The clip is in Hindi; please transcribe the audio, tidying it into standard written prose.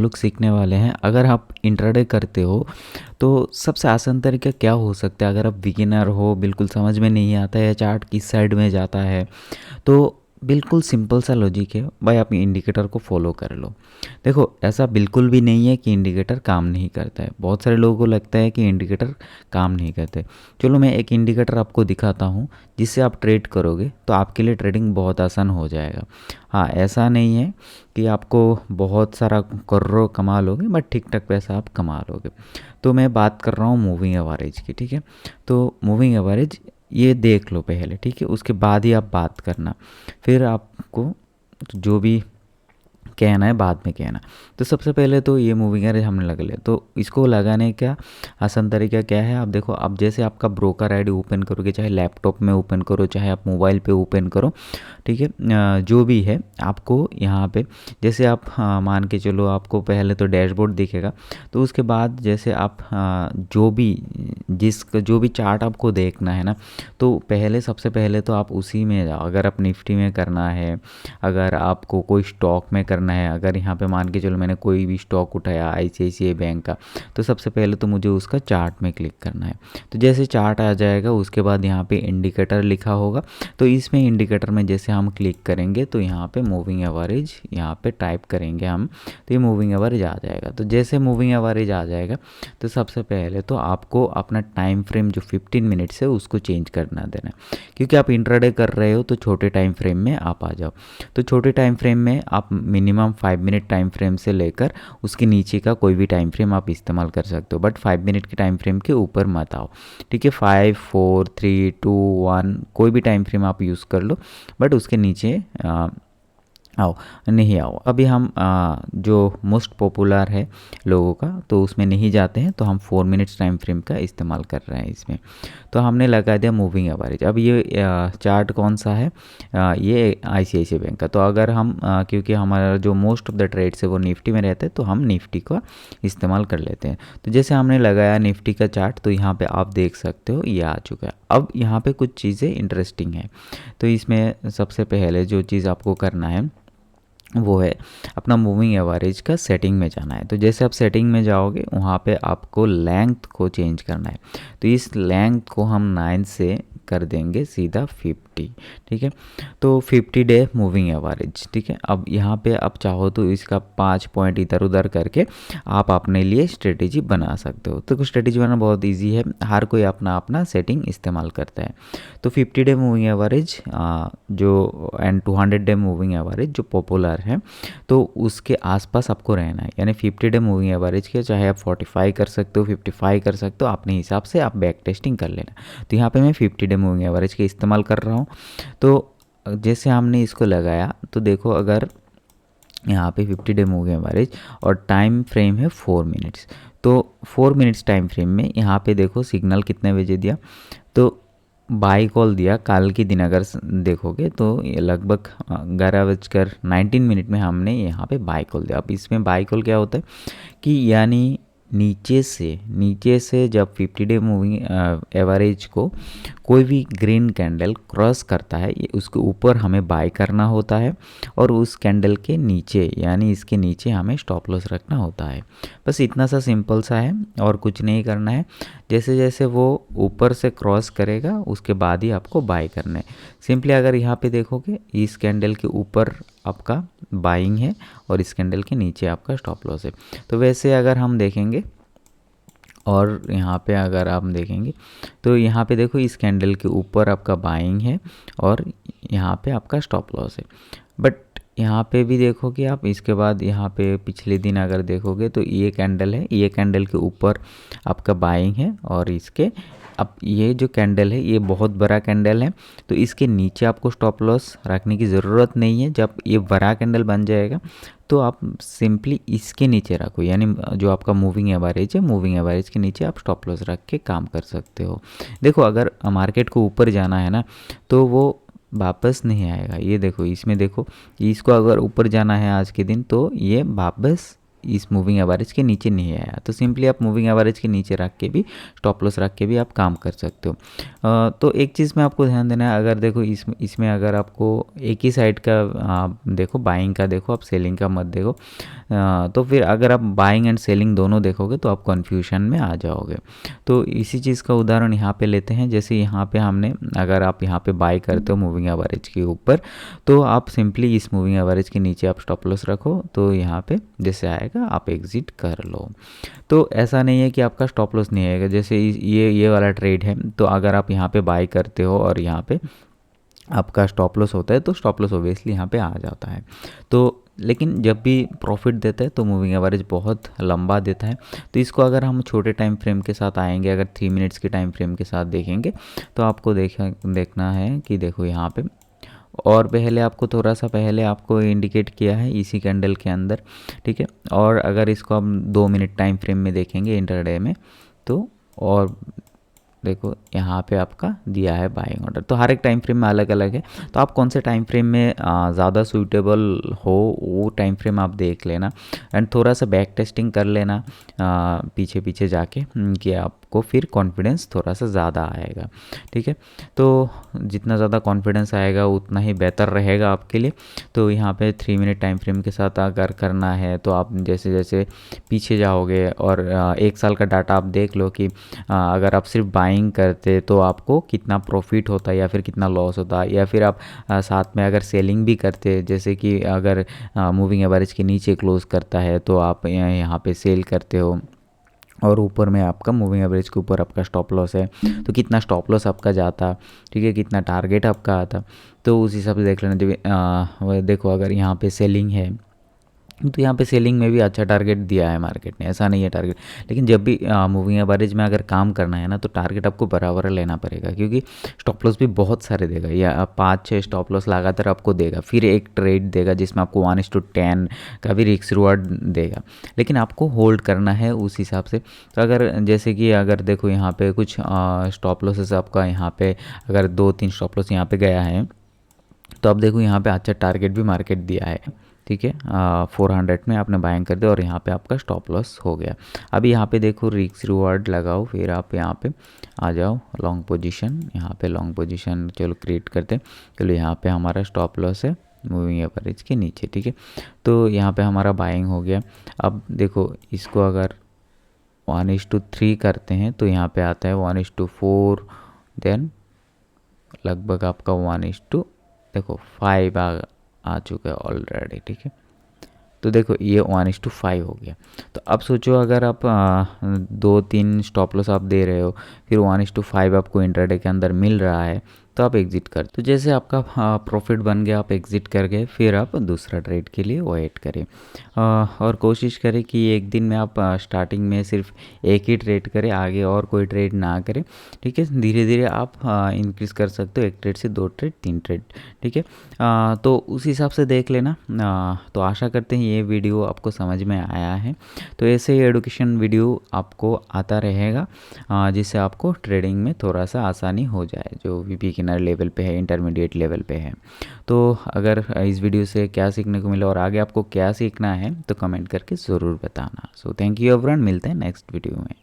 लोग सीखने वाले हैं। अगर आप इंट्राडे करते हो तो सबसे आसान तरीका क्या हो सकता है, अगर आप बिगिनर हो, बिल्कुल समझ में नहीं आता है चार्ट किस साइड में जाता है, तो बिल्कुल सिंपल सा लॉजिक है भाई, आप इंडिकेटर को फॉलो कर लो। देखो ऐसा बिल्कुल भी नहीं है कि इंडिकेटर काम नहीं करता है। बहुत सारे लोगों को लगता है कि इंडिकेटर काम नहीं करते। चलो मैं एक इंडिकेटर आपको दिखाता हूँ जिससे आप ट्रेड करोगे तो आपके लिए ट्रेडिंग बहुत आसान हो जाएगा। हाँ, ऐसा नहीं है कि आपको बहुत सारा करोड़ों कमा लोगे, बट ठीक ठाक पैसा आप कमा लोगे। तो मैं बात कर रहा हूँ मूविंग एवरेज की, ठीक है। तो मूविंग एवरेज ये देख लो पहले, ठीक है, उसके बाद ही आप बात करना। फिर आपको जो भी कहना है बाद में कहना। तो सबसे पहले तो ये मूविंग एवरेज हमने लगा लिया, तो इसको लगाने का आसान तरीका क्या है, आप देखो, आप जैसे आपका ब्रोकर आईडी ओपन करोगे, चाहे लैपटॉप में ओपन करो चाहे आप मोबाइल पे ओपन करो, ठीक है, जो भी है आपको यहाँ पे जैसे आप मान के चलो आपको पहले तो डैशबोर्ड दिखेगा। तो उसके बाद जैसे आप जो भी चार्ट आपको देखना है ना, तो पहले सबसे पहले तो आप उसी में जाओ। अगर आप निफ्टी में करना है, अगर आपको कोई स्टॉक में करना है, अगर यहाँ पे मान के चलो मैंने कोई भी स्टॉक उठाया ICICI बैंक का, तो सबसे पहले तो मुझे उसका चार्ट में क्लिक करना है। तो जैसे चार्ट आ जाएगा उसके बाद यहाँ पे इंडिकेटर लिखा होगा, तो इसमें इंडिकेटर में जैसे हम क्लिक करेंगे तो यहाँ पे मूविंग एवरेज यहाँ पे टाइप करेंगे हम, तो ये मूविंग एवरेज आ जाएगा। तो जैसे मूविंग एवरेज आ जाएगा तो सबसे पहले तो आपको अपना टाइम फ्रेम जो 15 मिनट्स है उसको चेंज करना देना है, क्योंकि आप इंट्राडे कर रहे हो तो छोटे टाइम फ्रेम में आप आ जाओ। तो छोटे टाइम फ्रेम में आप मिनिमम 5 मिनट टाइम फ्रेम से लेकर उसके नीचे का कोई भी टाइम फ्रेम आप इस्तेमाल कर सकते हो, बट 5 मिनट के टाइम फ्रेम के ऊपर मत आओ, ठीक है। 5 4 3 2 1 कोई भी टाइम फ्रेम आप यूज़ कर लो, बट उसके नीचे आओ नहीं आओ। अभी हम जो मोस्ट पॉपुलर है लोगों का तो उसमें नहीं जाते हैं, तो हम 4 मिनट्स टाइम फ्रेम का इस्तेमाल कर रहे हैं इसमें। तो हमने लगा दिया मूविंग एवरेज। अब ये चार्ट कौन सा है, ये ICICI बैंक का। तो अगर हम क्योंकि हमारा जो मोस्ट ऑफ द ट्रेड्स है वो निफ्टी में रहते हैं, तो हम निफ्टी का इस्तेमाल कर लेते हैं। तो जैसे हमने लगाया निफ्टी का चार्ट, तो यहाँ पे आप देख सकते हो ये आ चुका है। अब यहाँ पे कुछ चीज़ें इंटरेस्टिंग है। तो इसमें सबसे पहले जो चीज़ आपको करना है वो है अपना मूविंग एवरेज का सेटिंग में जाना है। तो जैसे आप सेटिंग में जाओगे वहाँ पे आपको लेंथ को चेंज करना है। तो इस लेंथ को हम 9 से कर देंगे सीधा 50, ठीक है। तो 50 डे मूविंग एवरेज, ठीक है। अब यहाँ पे आप चाहो तो इसका 5 पॉइंट इधर उधर करके आप अपने लिए स्ट्रेटेजी बना सकते हो। तो स्ट्रेटेजी बनाना बहुत इजी है, हर कोई अपना अपना सेटिंग इस्तेमाल करता है। तो 50 डे मूविंग एवरेज जो एंड 200 डे मूविंग एवरेज जो पॉपुलर है, तो उसके आसपास आपको रहना है। यानी 50 डे मूविंग एवरेज के चाहे आप 45 कर सकते हो, 55 कर सकते हो, अपने हिसाब से आप बैक टेस्टिंग कर लेना। तो यहाँ पे मैं 50 डे मूविंग एवरेज के इस्तेमाल कर रहा हूँ। तो जैसे हमने इसको लगाया तो देखो, अगर यहाँ पे 50 डे मूविंग एवरेज और टाइम फ्रेम है 4 मिनट्स, तो 4 मिनट्स टाइम फ्रेम में यहाँ पे देखो सिग्नल कितने बजे दिया, तो बाई कॉल दिया कल के दिन। अगर देखोगे तो ये लगभग 11:19 में हमने यहाँ पे बाई कॉल दिया। अब इसमें बाई कॉल क्या होता है कि यानी नीचे से जब 50 डे मूविंग एवरेज को कोई भी ग्रीन कैंडल क्रॉस करता है, ये उसके ऊपर हमें बाय करना होता है, और उस कैंडल के नीचे यानी इसके नीचे हमें स्टॉप लॉस रखना होता है। बस इतना सा सिंपल सा है और कुछ नहीं करना है। जैसे जैसे वो ऊपर से क्रॉस करेगा उसके बाद ही आपको बाय करना है। सिंपली अगर यहाँ पे देखोगे इस कैंडल के ऊपर आपका बाइंग है और इस कैंडल के नीचे आपका स्टॉप लॉस है। तो वैसे अगर हम देखेंगे और यहाँ पे अगर आप देखेंगे तो यहाँ पे देखो इस कैंडल के ऊपर आपका बाइंग है और यहाँ पे आपका स्टॉप लॉस है। बट यहाँ पे भी देखोगे आप, इसके बाद यहाँ पे पिछले दिन अगर देखोगे तो ये कैंडल है, ये कैंडल के ऊपर आपका बाइंग है और इसके अब ये जो कैंडल है ये बहुत बड़ा कैंडल है, तो इसके नीचे आपको स्टॉप लॉस रखने की ज़रूरत नहीं है। जब ये बड़ा कैंडल बन जाएगा तो आप सिंपली इसके नीचे रखो, यानी जो आपका मूविंग एवरेज है, मूविंग एवरेज के नीचे आप स्टॉप लॉस रख के काम कर सकते हो। देखो अगर मार्केट को ऊपर जाना है ना तो वो वापस नहीं आएगा। ये देखो इसमें देखो, इसको अगर ऊपर जाना है आज के दिन तो ये वापस इस मूविंग एवरेज के नीचे नहीं आया, तो सिंपली आप मूविंग एवरेज के नीचे रख के भी, स्टॉप लॉस रख के भी आप काम कर सकते हो। तो एक चीज़ में आपको ध्यान देना है, अगर देखो इसमें अगर आपको एक ही साइड का देखो, बाइंग का देखो, आप सेलिंग का मत देखो, तो फिर अगर आप बाइंग एंड सेलिंग दोनों देखोगे तो आप कन्फ्यूजन में आ जाओगे। तो इसी चीज़ का उदाहरण यहाँ पे लेते हैं। जैसे यहाँ पे हमने, अगर आप यहाँ पे बाई करते हो मूविंग एवरेज के ऊपर, तो आप सिंपली इस मूविंग एवरेज के नीचे आप स्टॉप लॉस रखो, तो यहाँ पे जैसे आएगा आप एग्जिट कर लो। तो ऐसा नहीं है कि आपका स्टॉप लॉस नहीं आएगा। जैसे ये वाला ट्रेड है, तो अगर आप यहाँ पे बाई करते हो और यहाँ पे आपका स्टॉप लॉस होता है, तो स्टॉप लॉस ओबियसली यहाँ पे आ जाता है। तो लेकिन जब भी प्रॉफिट देता है तो मूविंग एवरेज बहुत लंबा देता है। तो इसको अगर हम छोटे टाइम फ्रेम के साथ आएंगे, अगर 3 मिनट्स के टाइम फ्रेम के साथ देखेंगे, तो आपको देखना है कि देखो यहाँ पे, और पहले आपको थोड़ा सा पहले आपको इंडिकेट किया है इसी कैंडल के अंदर, ठीक है। और अगर इसको हम 2 मिनट टाइम फ्रेम में देखेंगे इंटरडे में, तो और देखो यहाँ पे आपका दिया है बाइंग ऑर्डर। तो हर एक टाइम फ्रेम में अलग अलग है, तो आप कौन से टाइम फ्रेम में ज़्यादा सूटेबल हो वो टाइम फ्रेम आप देख लेना, एंड थोड़ा सा बैक टेस्टिंग कर लेना पीछे पीछे जाके, कि आपको फिर कॉन्फिडेंस थोड़ा सा ज़्यादा आएगा, ठीक है। तो जितना ज़्यादा कॉन्फिडेंस आएगा उतना ही बेहतर रहेगा आपके लिए। तो यहाँ पे 3 मिनट टाइम फ्रेम के साथ अगर करना है, तो आप जैसे जैसे पीछे जाओगे और 1 साल का डाटा आप देख लो कि अगर आप सिर्फ बाइंग करते तो आपको कितना प्रॉफिट होता है या फिर कितना लॉस होता है, या फिर आप साथ में अगर सेलिंग भी करते, जैसे कि अगर मूविंग एवरेज के नीचे क्लोज करता है तो आप यहाँ पे सेल करते हो, और ऊपर में आपका मूविंग एवरेज के ऊपर आपका स्टॉप लॉस है, तो कितना स्टॉप लॉस आपका जाता, ठीक है, कितना टारगेट आपका आता, तो उस हिसाब से देख लेना। जब देखो अगर यहाँ पे सेलिंग है, तो यहाँ पे सेलिंग में भी अच्छा टारगेट दिया है मार्केट ने, ऐसा नहीं है टारगेट। लेकिन जब भी मूविंग एवरेज में अगर काम करना है ना, तो टारगेट आपको बराबर लेना पड़ेगा, क्योंकि स्टॉप लॉस भी बहुत सारे देगा, या 5-6 स्टॉप लॉस लगातार आपको देगा, फिर एक ट्रेड देगा जिसमें आपको 1:10 का भी रिस्क रिवॉर्ड देगा, लेकिन आपको होल्ड करना है उस हिसाब से। तो अगर जैसे कि अगर देखो यहाँ पे कुछ स्टॉप लॉसेस आपका, यहाँ पे अगर 2-3 स्टॉप लॉस यहाँ पे गया है, तो अब देखो यहाँ पे अच्छा टारगेट भी मार्केट दिया है, ठीक है। 400 में आपने बाइंग कर दिया और यहाँ पे आपका स्टॉप लॉस हो गया। अभी यहाँ पे देखो रिस्क रिवॉर्ड लगाओ, फिर आप यहाँ पे आ जाओ लॉन्ग पोजीशन, यहाँ पे लॉन्ग पोजीशन चलो क्रिएट करते हैं। चलो यहाँ पे हमारा स्टॉप लॉस है मूविंग एवरेज के नीचे, ठीक है। तो यहाँ पे हमारा बाइंग हो गया। अब देखो इसको अगर 1:3 करते हैं, तो यहाँ पे आता है 1:4, देन लगभग आपका 1:5 आ चुका है ऑलरेडी, ठीक है। तो देखो ये 1:5 हो गया। तो अब सोचो अगर आप 2-3 स्टॉप लॉस आप दे रहे हो, फिर 1:5 आपको इंट्राडे के अंदर मिल रहा है, तो आप एग्जिट कर, तो जैसे आपका प्रॉफिट बन गया, आप एग्जिट कर गए, फिर आप दूसरा ट्रेड के लिए वेट करें। और कोशिश करें कि एक दिन में आप स्टार्टिंग में सिर्फ एक ही ट्रेड करें, आगे और कोई ट्रेड ना करें, ठीक है। धीरे धीरे आप इंक्रीज़ कर सकते हो, 1 ट्रेड से 2 ट्रेड 3 ट्रेड, ठीक है। तो उस हिसाब से देख लेना। तो आशा करते हैं ये वीडियो आपको समझ में आया है। तो ऐसे ही एडुकेशन वीडियो आपको आता रहेगा, जिससे आपको ट्रेडिंग में थोड़ा सा आसानी हो जाए, जो भी बिगिनर लेवल पे है, इंटरमीडिएट लेवल पे है। तो अगर इस वीडियो से क्या सीखने को मिला और आगे आपको क्या सीखना है, तो कमेंट करके ज़रूर बताना। सो थैंक यू एवरीवन, मिलते हैं नेक्स्ट वीडियो में।